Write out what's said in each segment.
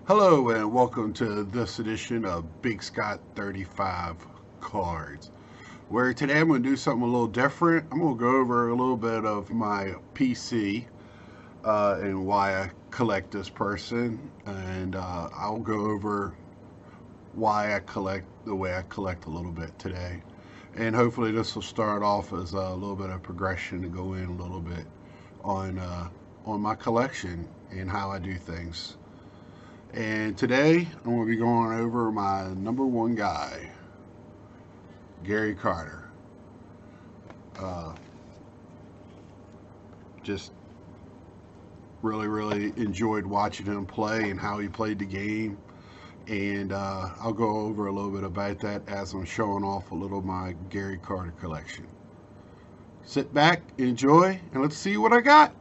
Hello and welcome to this edition of Big Scott 35 Cards, where today I'm going to do something a little different. I'm going to go over a little bit of my PC and why I collect this person, and I'll go over why I collect the way I collect a little bit today. And hopefully this will start off as a little bit of progression to go in a little bit on my collection and how I do things. And today I'm going to be going over my number one guy, Gary Carter. Uh, just really enjoyed watching him play and how he played the game. And I'll go over a little bit about that as I'm showing off a little of my Gary Carter collection. Sit back, enjoy, and let's see what I got.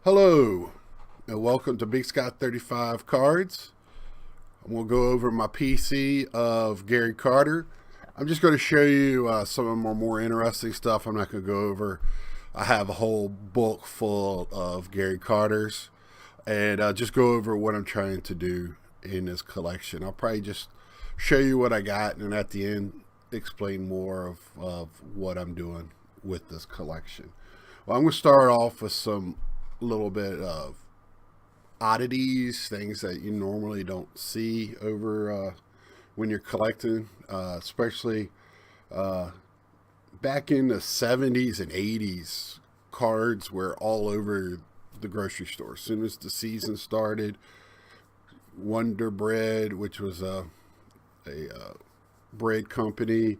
Hello, and welcome to Big Scott 35 Cards. I'm going to go over my PC of Gary Carter. I'm just going to show you some of my more interesting stuff. I'm not going to go over. I have a whole book full of Gary Carters, and just go over what I'm trying to do in this collection. I'll probably just show you what I got, and at the end, explain more of what I'm doing with this collection. Well, I'm going to start off with some little bit of oddities, things that you normally don't see over when you're collecting, especially back in the 70s and 80s. Cards were all over the grocery store. As soon as the season started, Wonder Bread, which was a bread company,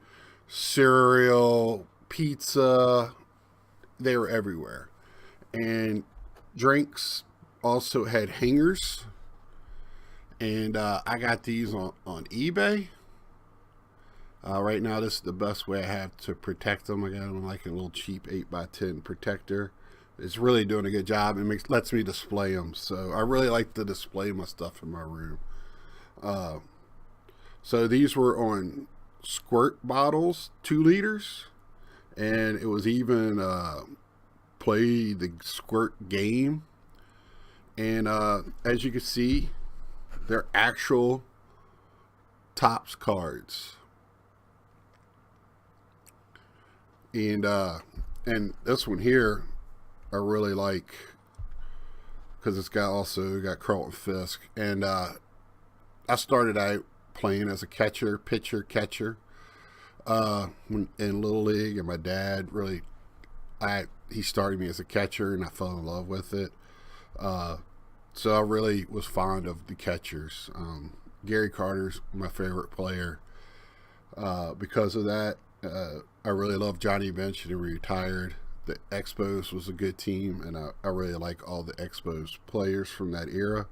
cereal, pizza, they were everywhere. And drinks also had hangers, and I got these on eBay. Right now, this is the best way I have to protect them. I got them like a little cheap 8x10 protector. It's really doing a good job. It lets me display them, so I really like to display my stuff in my room. So these were on squirt bottles, 2 liters, and it was even play the squirt game. And as you can see, they're actual Topps cards. And this one here I really like because it's also got Carlton Fisk. And I started out playing as a pitcher catcher in Little League, and my dad really he started me as a catcher, and I fell in love with it. So I really was fond of the catchers. Gary Carter's my favorite player because of that. I really love Johnny Bench, and he retired. The Expos was a good team, and I really like all the Expos players from that era.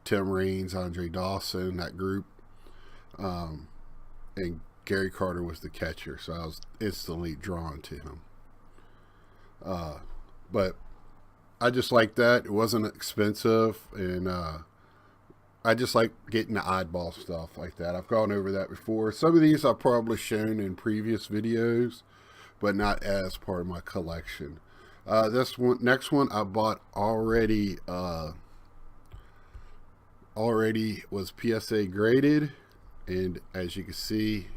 Tim Raines, Andre Dawson, that group. And Gary Carter was the catcher, so I was instantly drawn to him. But I just like that. It wasn't expensive, and I just like getting the oddball stuff like that. I've gone over that before. Some of these I've probably shown in previous videos, but not as part of my collection. Next one I bought already was PSA graded, and as you can see,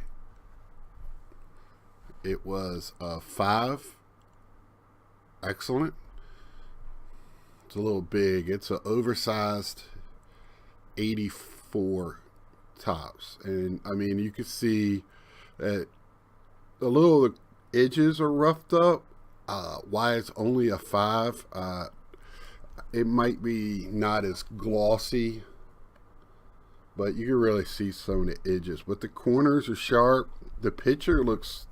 it was a 5. Excellent. It's a little big. It's an oversized 84 Topps, and I mean you can see that a little of the edges are roughed up. Why it's only a 5? It might be not as glossy but you can really see some of the edges. But the corners are sharp. The picture looks,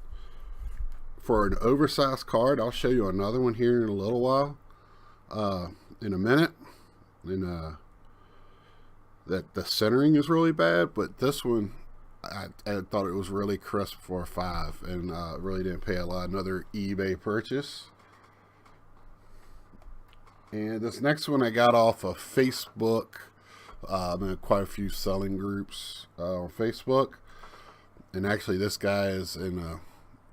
for an oversized card, I'll show you another one here in a little while, in a minute. And that the centering is really bad, but this one, I thought it was really crisp for a 5, and really didn't pay a lot. Another eBay purchase. And this next one I got off of Facebook. I'm in quite a few selling groups on Facebook, and actually this guy is in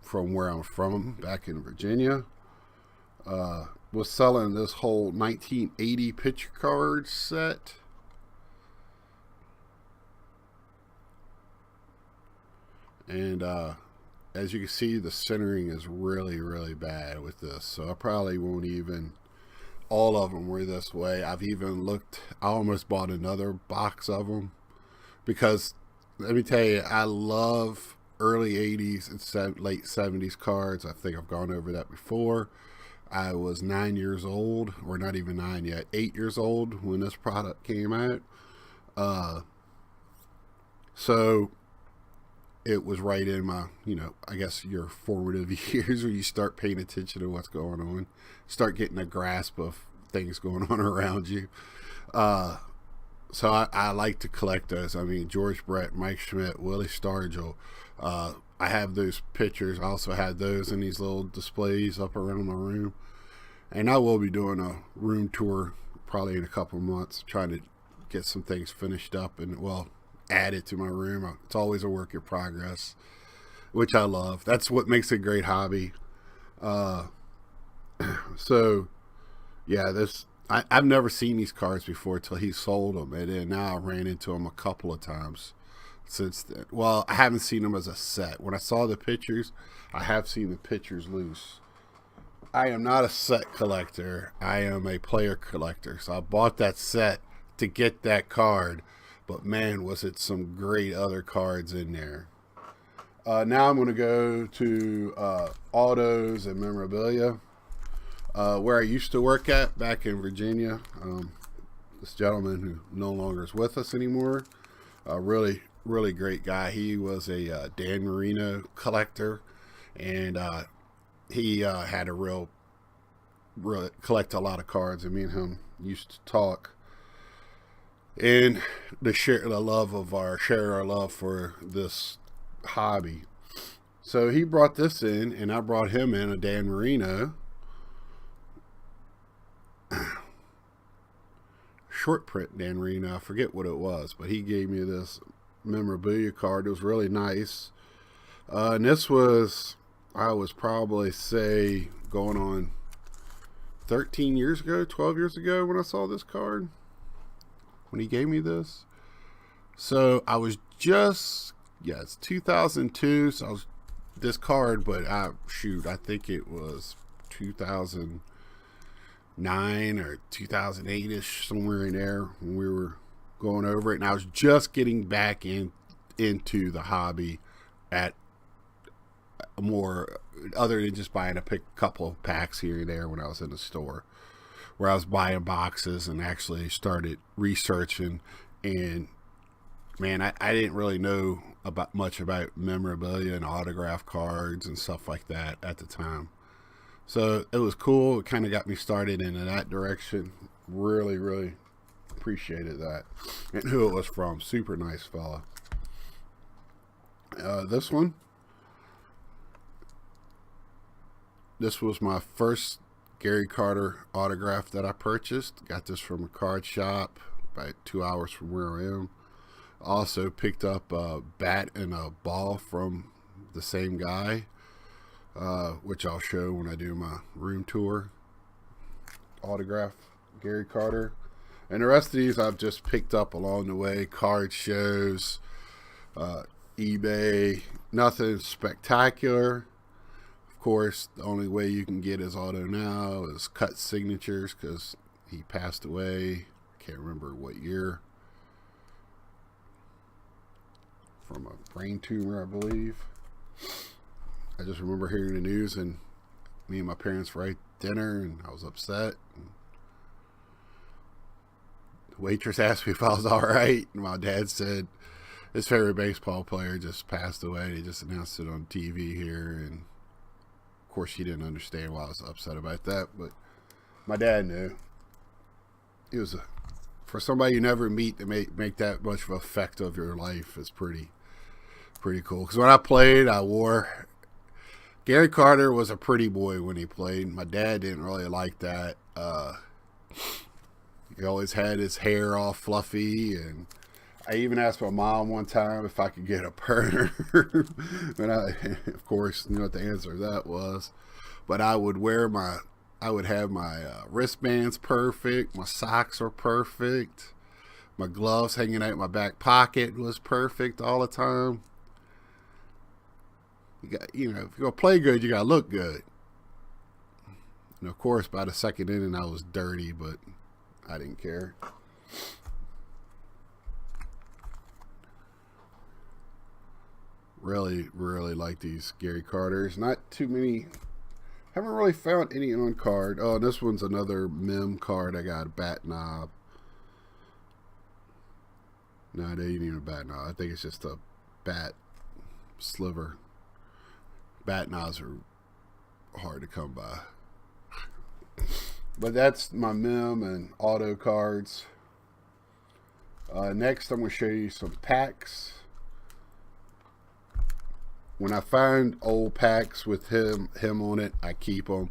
from where I'm from, back in Virginia. Was selling this whole 1980 picture card set. And as you can see, the centering is really, really bad with this. So I probably won't even, all of them were this way. I've even looked, I almost bought another box of them. Because, let me tell you, I love early 80s and late 70s cards. I think I've gone over that before. I was 9 years old, or not even 9 yet, 8 years old when this product came out. So it was right in my, I guess your formative years where you start paying attention to what's going on, start getting a grasp of things going on around you. So I like to collect those. I mean, George Brett, Mike Schmidt, Willie Stargell. I have those pictures. I also had those in these little displays up around my room. And I will be doing a room tour probably in a couple months, trying to get some things finished up and, well, add it to my room. It's always a work in progress, which I love. That's what makes it a great hobby. So, yeah, I've never seen these cards before till he sold them. And then now I ran into them a couple of times since then. Well, I haven't seen them as a set. When I saw the pictures, I have seen the pictures loose. I am not a set collector. I am a player collector. So I bought that set to get that card. But man, was it some great other cards in there. Now I'm going to go to autos and memorabilia. Where I used to work at back in Virginia. This gentleman who no longer is with us anymore. Really, really great guy. He was a Dan Marino collector. And he had a real collect a lot of cards. And me and him used to talk. And share our love for this hobby. So he brought this in, and I brought him in a Dan Marino short print Dan Marino. I forget what it was, but he gave me this memorabilia card. It was really nice. And this was, I was probably say going on 13 years ago, 12 years ago when I saw this card. When he gave me this. So I was just, it's 2002. So I was this card, but I think it was 2009 or 2008-ish, somewhere in there when we were going over it. And I was just getting back into the hobby at more, other than just buying a couple of packs here and there when I was in the store, where I was buying boxes and actually started researching. And man, I didn't really know much about memorabilia and autograph cards and stuff like that at the time. So it was cool. It kind of got me started in that direction. Really, really appreciated that. And who it was from. Super nice fella. This one. This was my first Gary Carter autograph that I purchased. Got this from a card shop about 2 hours from where I am. Also picked up a bat and a ball from the same guy, which I'll show when I do my room tour. Autograph Gary Carter. And the rest of these I've just picked up along the way. Card shows, eBay, nothing spectacular. Of course, the only way you can get his auto now is cut signatures, because he passed away. I can't remember what year. From a brain tumor, I believe. I just remember hearing the news, and me and my parents were at dinner, and I was upset. The waitress asked me if I was all right, and my dad said his favorite baseball player just passed away. He just announced it on TV here, and of course she didn't understand why I was upset about that, but my dad knew. He was for somebody you never meet to make that much of an effect of your life is pretty cool. Because when I played, I wore. Gary Carter was a pretty boy when he played. My dad didn't really like that. He always had his hair all fluffy, and I even asked my mom one time if I could get a perner. And of course, you know what the answer to that was. But I would have my wristbands perfect. My socks were perfect. My gloves hanging out in my back pocket was perfect all the time. If you're going to play good, you got to look good. And of course, by the second inning, I was dirty, but I didn't care. Really, really like these Gary Carters. Not too many. Haven't really found any on card. Oh, this one's another mem card. I got a bat knob. No, they ain't even a bat knob. I think it's just a bat sliver. Bat knobs are hard to come by. But that's my mem and auto cards. Next, I'm going to show you some packs. When I find old packs with him on it, I keep them.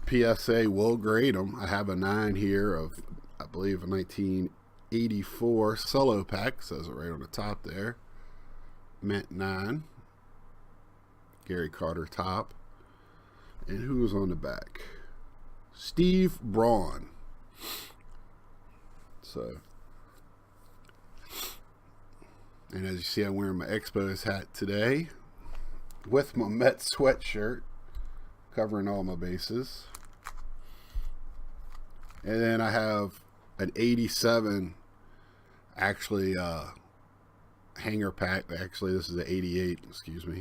PSA will grade them. I have a 9 here of, I believe, a 1984 solo pack. Says it right on the top there. Mint 9. Gary Carter top. And who's on the back? Steve Braun. So, and as you see, I'm wearing my Expos hat today with my Mets sweatshirt, covering all my bases. And then I have an 87, actually, hanger pack. Actually, this is an 88,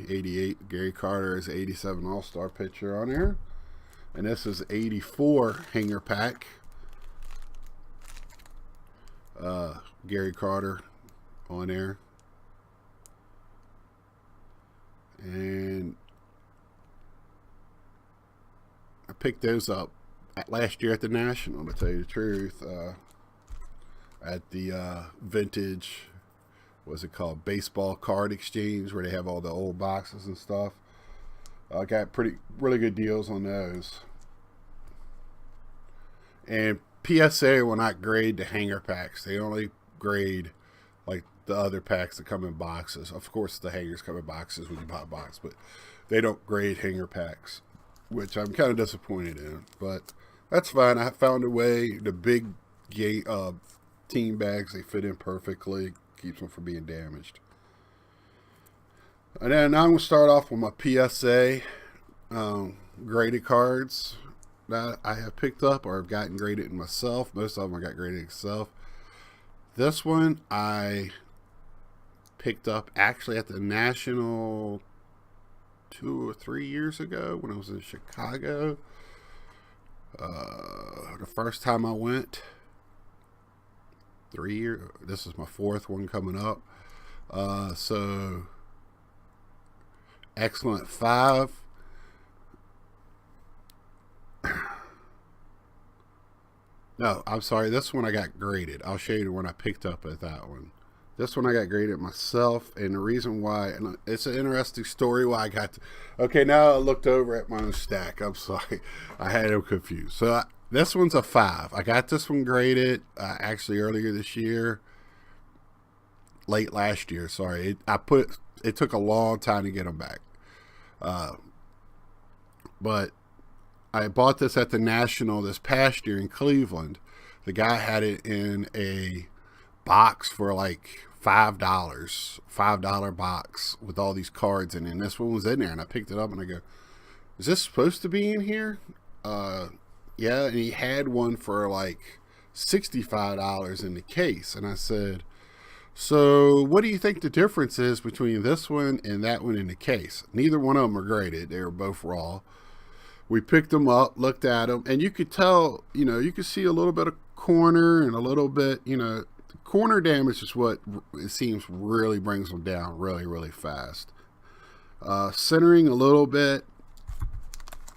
88. Gary Carter is 87 All-Star pitcher on here. And this is 84 hanger pack. Gary Carter on there. And I picked those up last year at the National, to tell you the truth. At the vintage, what's it called, baseball card exchange, where they have all the old boxes and stuff. I got really good deals on those. And PSA will not grade the hanger packs. They only grade like the other packs that come in boxes. Of course, the hangers come in boxes when you buy a box, but they don't grade hanger packs, which I'm kind of disappointed in. But that's fine. I found a way. The big team bags, they fit in perfectly. Keeps them from being damaged. And then now I'm going to start off with my PSA graded cards that I have picked up or have gotten graded myself. Most of them I got graded myself. This one I picked up actually at the National 2 or 3 years ago when I was in Chicago. The first time I went, 3 years. This is my 4th one coming up. So excellent 5. No, I'm sorry. This one I got graded. I'll show you the one I picked up at that one. This one I got graded myself, and the reason why, and it's an interesting story why I got to, okay, now I looked over at my own stack. I'm sorry. I had them confused. So this one's a 5. I got this one graded actually earlier this year. Late last year, sorry. It took a long time to get them back. But I bought this at the National this past year in Cleveland. The guy had it in a box for like $5 box with all these cards in it. And this one was in there, and I picked it up and I go, is this supposed to be in here? Yeah, and he had one for like $65 in the case. And I said, so what do you think the difference is between this one and that one in the case? Neither one of them are graded. They were both raw. We picked them up, looked at them, and you could tell, you could see a little bit of corner and a little bit, the corner damage is what it seems really brings them down really, really fast. Centering a little bit.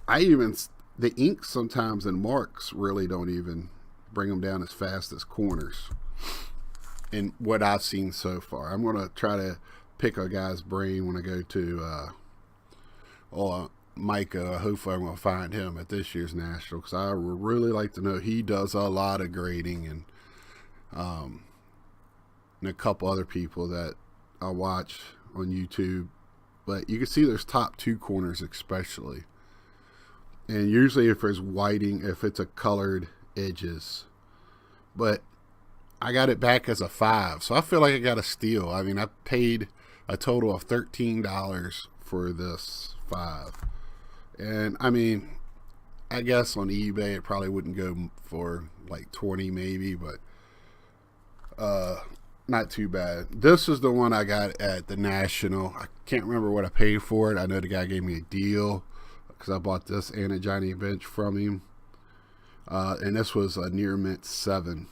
The ink sometimes and marks really don't even bring them down as fast as corners in what I've seen so far. I'm going to try to pick a guy's brain when I go to Micah. Hopefully I'm going to find him at this year's National, because I would really like to know. He does a lot of grading, and a couple other people that I watch on YouTube. But you can see there's top 2 corners especially. And usually if there's whiting, if it's a colored edges. But I got it back as a 5. So I feel like I got a steal. I mean, I paid a total of $13 for this 5. And I mean, I guess on eBay it probably wouldn't go for like 20 maybe, but not too bad. This is the one I got at the National. I can't remember what I paid for it. I know the guy gave me a deal because I bought this and a Johnny Bench from him. And this was a near mint 7.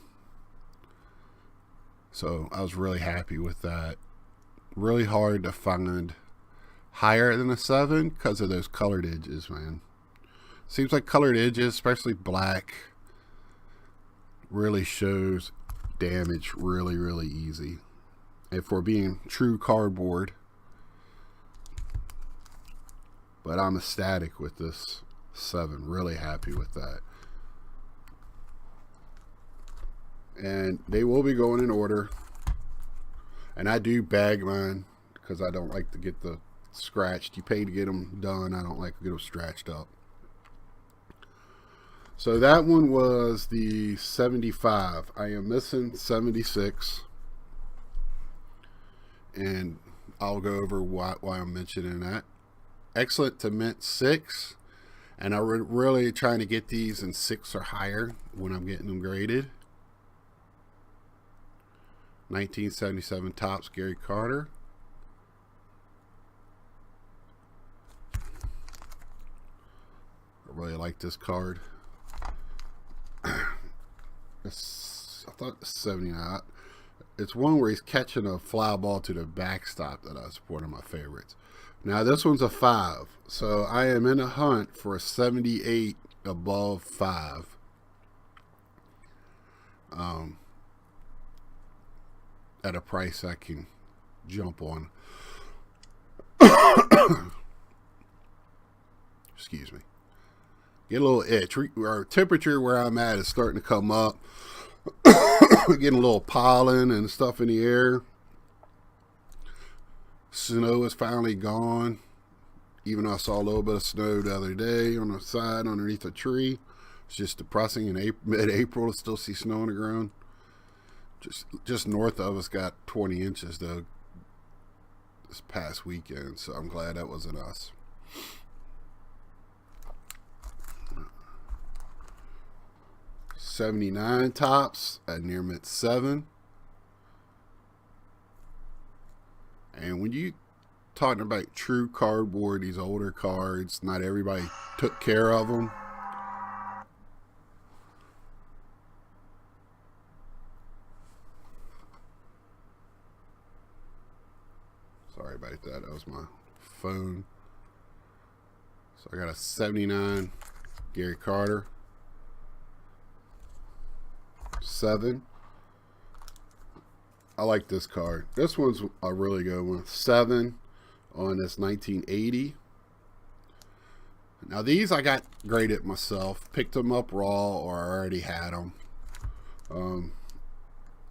So I was really happy with that. Really hard to find higher than a 7 because of those colored edges, man. Seems like colored edges, especially black, really shows damage really, really easy. And for being true cardboard. But I'm ecstatic with this 7. Really happy with that. And they will be going in order. And I do bag mine because I don't like to get the scratched. You pay to get them done. I don't like to get them scratched up. So that one was the 75. I am missing 76. And I'll go over why I'm mentioning that. Excellent to mint 6. And I'm really trying to get these in 6 or higher when I'm getting them graded. 1977 Topps Gary Carter. I really like this card. I thought 79. It's one where he's catching a fly ball to the backstop that I was one of my favorites. Now this one's a 5, so I am in a hunt for a 78 above 5. At a price I can jump on. Excuse me. Get a little itch. Our temperature where I'm at is starting to come up. Getting a little pollen and stuff in the air. Snow is finally gone. Even though I saw a little bit of snow the other day on the side underneath a tree. It's just depressing in mid-April to still see snow on the ground. Just north of us got 20 inches though this past weekend, so I'm glad that wasn't us. '79 Topps at near mint 7. And when you talking about true cardboard, these older cards, not everybody took care of them. Sorry about that. That was my phone. So I got a 79 Gary Carter. 7. I like this card. This one's a really good one. 7 on this 1980. Now these I got graded myself. Picked them up raw or I already had them.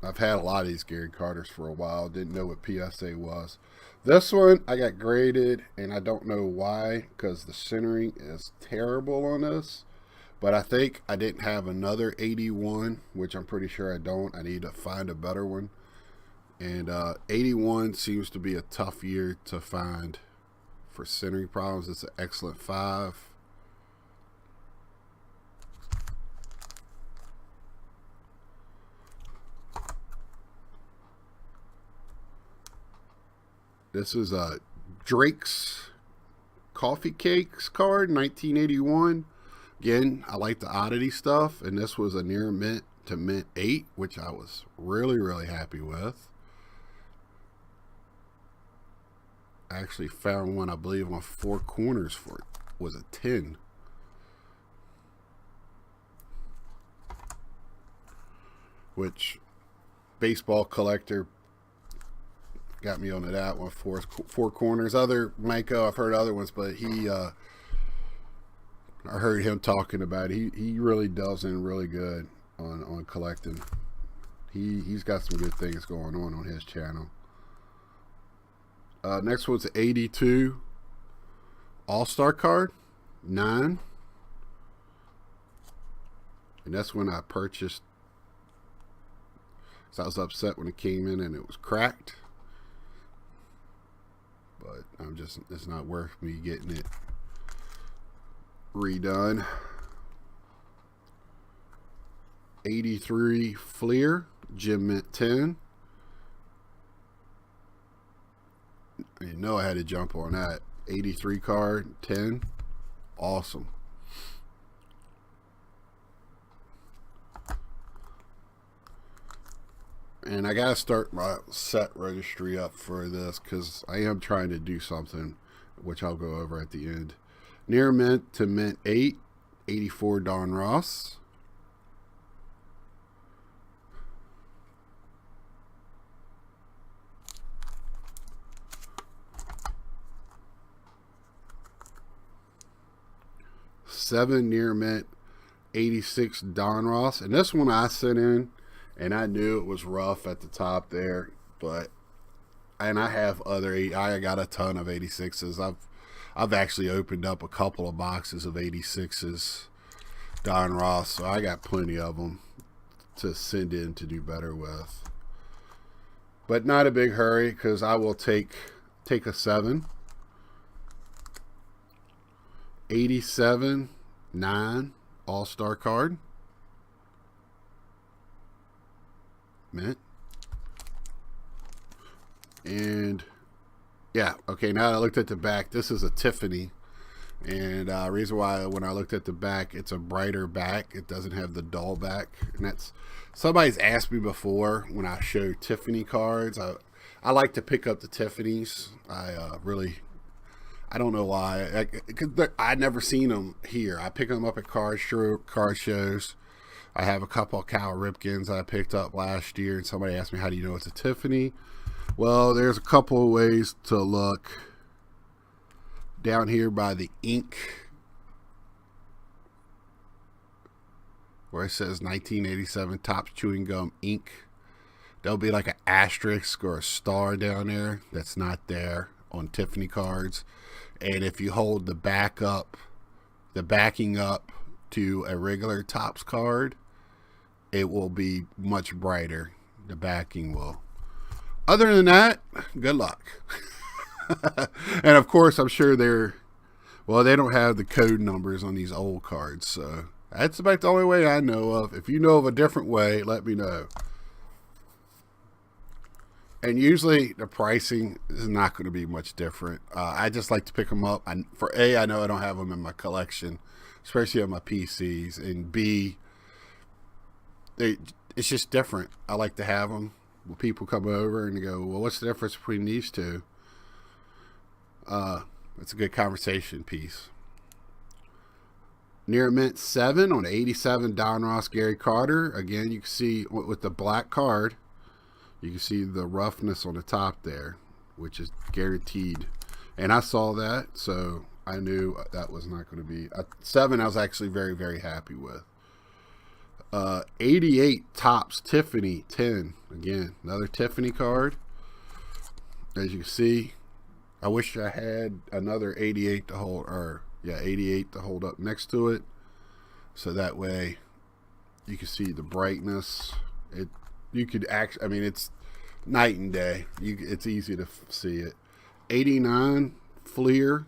I've had a lot of these Gary Carters for a while. Didn't know what PSA was. This one I got graded, and I don't know why, because the centering is terrible on this. But I think I didn't have another 81, which I'm pretty sure I don't. I need to find a better one. And 81 seems to be a tough year to find for centering problems. It's an excellent 5. This is a Drake's Coffee Cakes card, 1981. Again, I like the oddity stuff, and this was a near mint to mint 8, which I was really happy with. I actually found one, I believe, on Four Corners for it. Was a 10. Which baseball collector got me onto that one. Four Corners. Other Mako, I've heard other ones, but I heard him talking about it. He really delves in really good on collecting. He's got some good things going on his channel. Next one's the 82 All-Star card, 9. And that's when I purchased. So I was upset when it came in and it was cracked. But it's not worth me getting it redone. 83 Fleer, Gem Mint 10. You know I had to jump on that. 83 card, 10. Awesome. And I gotta start my set registry up for this because I am trying to do something, which I'll go over at the end. Near mint to mint 8, 84 Don Ross. Seven near mint, 86 Don Ross. And this one I sent in, and I knew it was rough at the top there, and I have other I got a ton of 86s. I've actually opened up a couple of boxes of 86s Don Ross, so I got plenty of them to send in to do better with. But not a big hurry because I will take a 7. 87 9 All-Star card. Mint. And yeah, okay, now I looked at the back, this is a Tiffany, and reason why when I looked at the back, it's a brighter back, it doesn't have the dull back. And that's, somebody's asked me before when I show Tiffany cards, I like to pick up the Tiffany's. I don't know why, because I'd never seen them here. I pick them up at card shows. I have a couple of Cal Ripkins I picked up last year, and somebody asked me, how do you know it's a Tiffany? Well, there's a couple of ways to look. Down here by the ink, where it says 1987 Topps Chewing Gum Ink, there'll be like an asterisk or a star down there that's not there on Tiffany cards. And if you hold the backing up to a regular Topps card, it will be much brighter. The backing will. Other than that, good luck. And of course, I'm sure they don't have the code numbers on these old cards, so that's about the only way I know of. If you know of a different way, let me know. And usually the pricing is not going to be much different. I just like to pick them up. I know I don't have them in my collection, especially on my PCs. And B, it's just different. I like to have them. When people come over and they go, well, what's the difference between these two? It's a good conversation piece. Near mint 7 on 87 Don Ross Gary Carter. Again, you can see with the black card, you can see the roughness on the top there, which is guaranteed. And I saw that, so I knew that was not going to be. 7 I was actually very happy with. 88 Topps Tiffany 10. Again, another Tiffany card. As you can see, I wish I had another 88 to hold, 88 to hold up next to it. So that way you can see the brightness. You could actually, I mean, it's night and day. It's easy to see it. 89 Fleer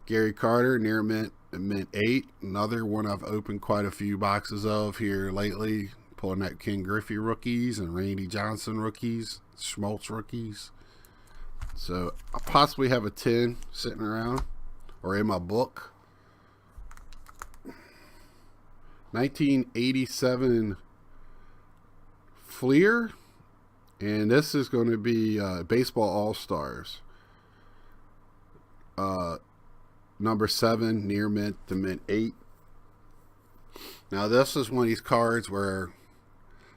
Gary Carter near mint 8. Another one I've opened quite a few boxes of here lately. Pulling out Ken Griffey rookies and Randy Johnson rookies, Schmaltz rookies. So I possibly have a 10 sitting around or in my book. 1987 Fleer, and this is going to be Baseball All-Stars. Number 7, near mint to mint 8. Now this is one of these cards where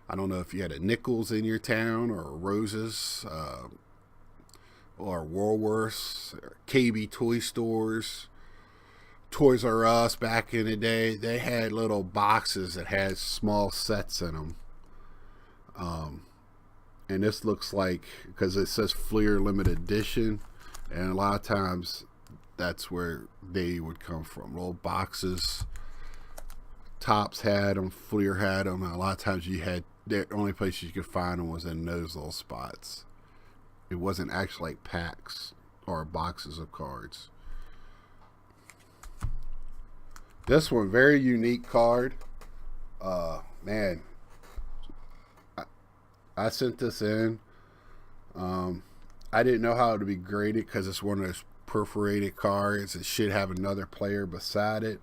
I don't know if you had a Nichols in your town or Roses or Woolworths or KB toy stores, Toys R Us back in the day. They had little boxes that had small sets in them. And this looks like, because it says Fleer limited edition, and a lot of times that's where they would come from. Little boxes. Topps had them, Fleer had them, and a lot of times you had, the only place you could find them was in those little spots. It wasn't actually like packs or boxes of cards. This one, very unique card. Man, I sent this in. I didn't know how to be graded because it's one of those perforated cards. It should have another player beside it.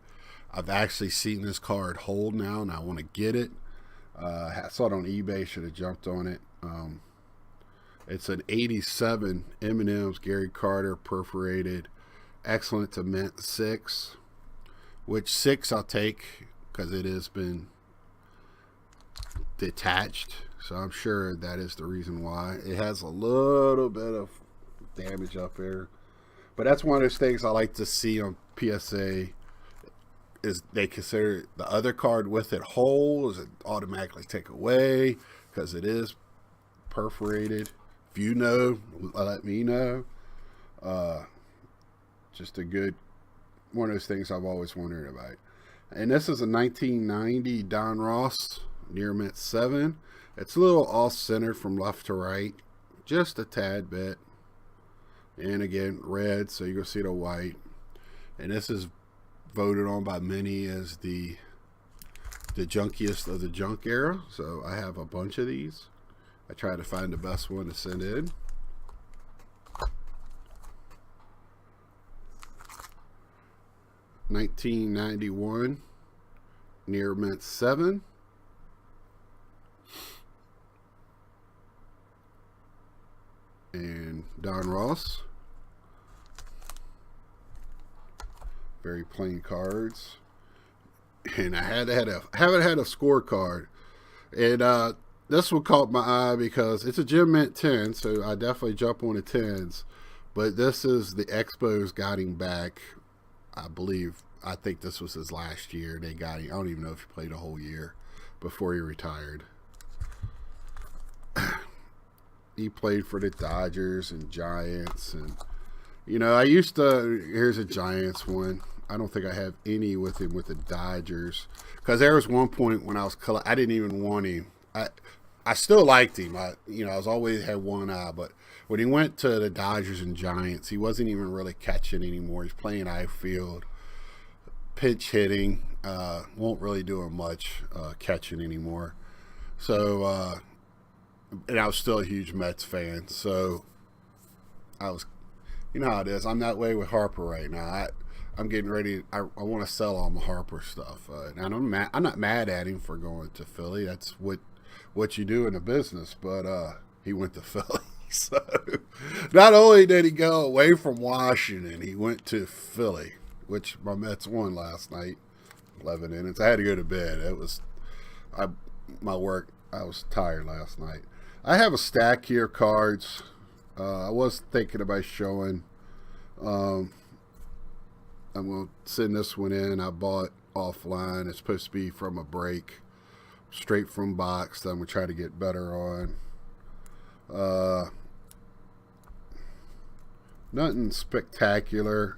I've actually seen this card hold now, and I want to get it. I saw it on eBay. Should have jumped on it. It's an 87 M&M's Gary Carter perforated, excellent to mint 6, which 6 I'll take because it has been detached. So I'm sure that is the reason why. It has a little bit of damage up here. But that's one of those things I like to see on PSA, is they consider the other card with it whole. Is it automatically take away because it is perforated? If you know, let me know. Just a good, one of those things I've always wondered about. And this is a 1990 Don Ross near mint 7. It's a little off-centered from left to right, just a tad bit. And again, red, so you're going to see the white. And this is voted on by many as the junkiest of the junk era. So I have a bunch of these. I try to find the best one to send in. $1991 near mint 7. And Don Ross. Very plain cards. And I haven't had a scorecard. And this one caught my eye because it's a Gem Mint 10, so I definitely jump on the 10s. But this is the Expos got him back. I think this was his last year. They got him. I don't even know if he played a whole year before he retired. He played for the Dodgers and Giants, and you know, I used to. Here's a Giants one. I don't think I have any with him with the Dodgers, because there was one point when I didn't even want him. I still liked him. I was always had one eye, but when he went to the Dodgers and Giants, he wasn't even really catching anymore. He's playing outfield, pinch hitting, won't really doing much catching anymore. So. And I was still a huge Mets fan, so I was, you know how it is. I'm that way with Harper right now. I'm getting ready. I want to sell all my Harper stuff, and I'm not mad at him for going to Philly. That's what you do in a business. But he went to Philly, so not only did he go away from Washington, he went to Philly, which my Mets won last night, 11 innings. I had to go to bed. My work. I was tired last night. I have a stack here, cards. I was thinking about showing. I'm going to send this one in. I bought offline. It's supposed to be from a break, straight from box. That I'm going to try to get better on. Nothing spectacular.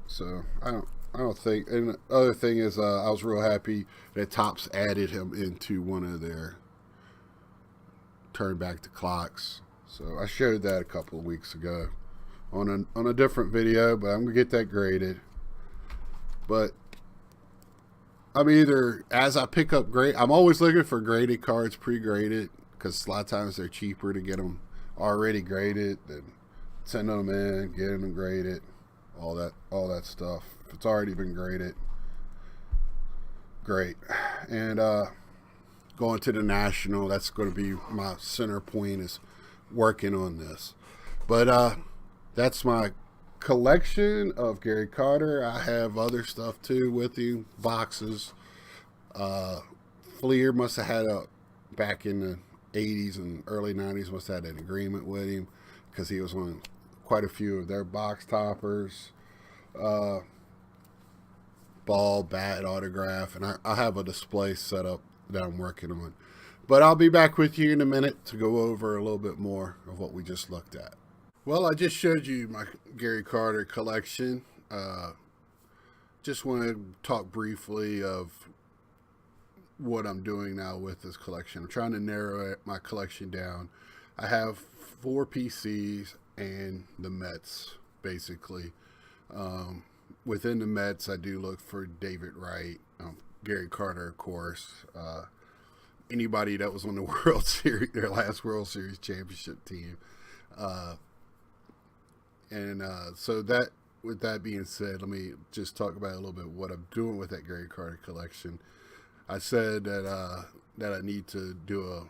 So I don't think. And the other thing is, I was real happy that Topps added him into one of their turn back the clocks. So I showed that a couple of weeks ago on a different video, but I'm gonna get that graded. But I'm either, as I pick up I'm always looking for graded cards, pre-graded, because a lot of times they're cheaper to get them already graded than sending them in, getting them graded, all that stuff. It's already been graded. Great. And going to the National. That's going to be my center point, is working on this. But that's my collection of Gary Carter. I have other stuff too with you, boxes. Fleer must have had back in the 80s and early 90s, must have had an agreement with him because he was on quite a few of their box toppers. Ball, bat, autograph, and I have a display set up that I'm working on. But I'll be back with you in a minute to go over a little bit more of what we just looked at. Well, I just showed you my Gary Carter collection. Just want to talk briefly of what I'm doing now with this collection. I'm trying to narrow my collection down. I have 4 PCs and the Mets, basically. Within the Mets, I do look for David Wright, Gary Carter, of course. Anybody that was on the World Series, their last World Series championship team. So that, with that being said, let me just talk about a little bit what I'm doing with that Gary Carter collection. I said that I need to do a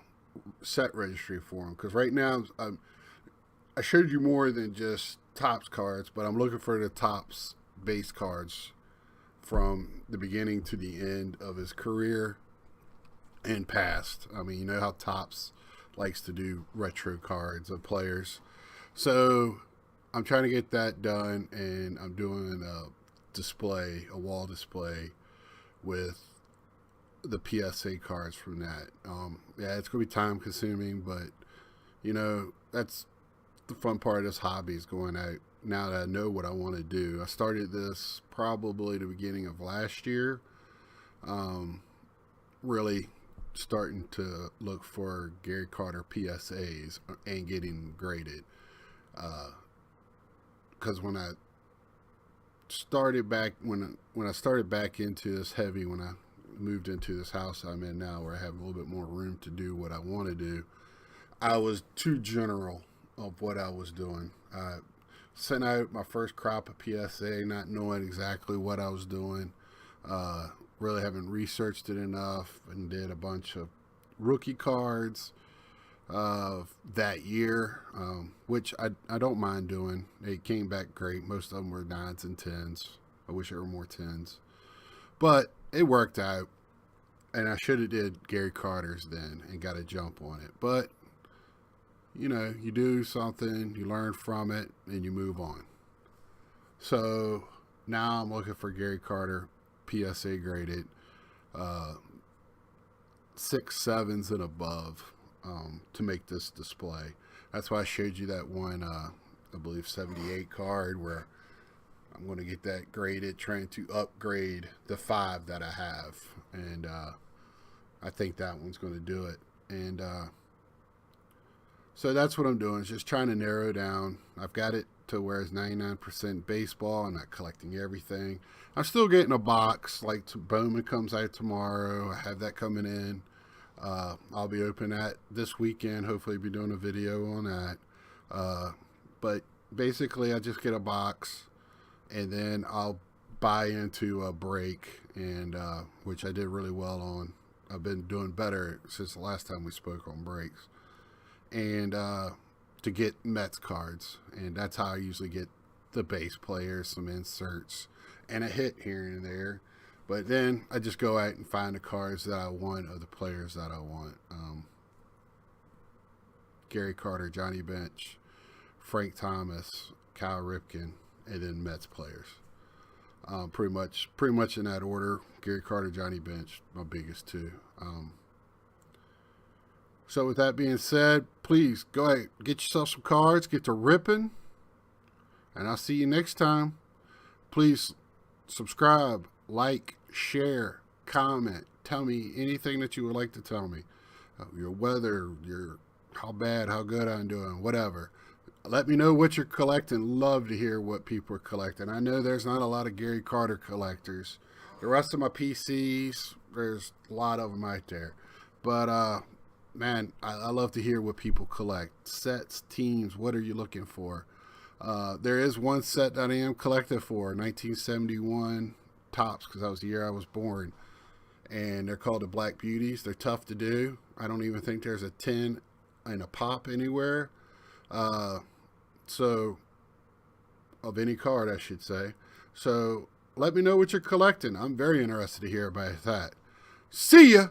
set registry for him, because right now I showed you more than just Topps cards, but I'm looking for the Topps base cards from the beginning to the end of his career and past. I mean, you know how Topps likes to do retro cards of players. So I'm trying to get that done, and I'm doing a wall display with the PSA cards from that. Yeah, it's going to be time consuming, but you know, that's the fun part of this hobby, is going out now that I know what I want to do. I started this probably the beginning of last year. Really starting to look for Gary Carter PSAs and getting graded. Because when I started back into this heavy, when I moved into this house I'm in now, where I have a little bit more room to do what I want to do, I was too general of what I was doing. I sent out my first crop of PSA not knowing exactly what I was doing. Really haven't researched it enough, and did a bunch of rookie cards that year, which I don't mind doing. They came back great. Most of them were 9s and 10s. I wish there were more 10s, but it worked out, and I should have did Gary Carter's then and got a jump on it. But you know, you do something, you learn from it, and you move on. So now I'm looking for Gary Carter PSA graded 6, 7s and above to make this display. That's why I showed you that one, I believe 78 card, where I'm going to get that graded, trying to upgrade the 5 that I have, and I think that one's going to do it. And so that's what I'm doing, is just trying to narrow down. I've got it to where it's 99% baseball. I'm not collecting everything. I'm still getting a box, like Bowman comes out tomorrow. I have that coming in. I'll be opening that this weekend. Hopefully be doing a video on that. But basically I just get a box, and then I'll buy into a break, and which I did really well on. I've been doing better since the last time we spoke on breaks. And to get Mets cards, and that's how I usually get the base players, some inserts, and a hit here and there. But then I just go out and find the cards that I want of the players that I want. Gary Carter, Johnny Bench, Frank Thomas, Cal Ripken, and then Mets players. Pretty much in that order. Gary Carter, Johnny Bench, my biggest two. So with that being said, please go ahead, get yourself some cards, get to ripping, and I'll see you next time. Please subscribe, like, share, comment, tell me anything that you would like to tell me. Your weather, how bad, how good I'm doing, whatever. Let me know what you're collecting. Love to hear what people are collecting. I know there's not a lot of Gary Carter collectors. The rest of my PCs, there's a lot of them out there. But, man, I love to hear what people collect. Sets, teams, what are you looking for? There is one set that I am collecting for, 1971 Topps, because that was the year I was born. and they're called the Black Beauties. They're tough to do. I don't even think there's a 10 and a pop anywhere. So, of any card, I should say. So, let me know what you're collecting. I'm very interested to hear about that. See ya!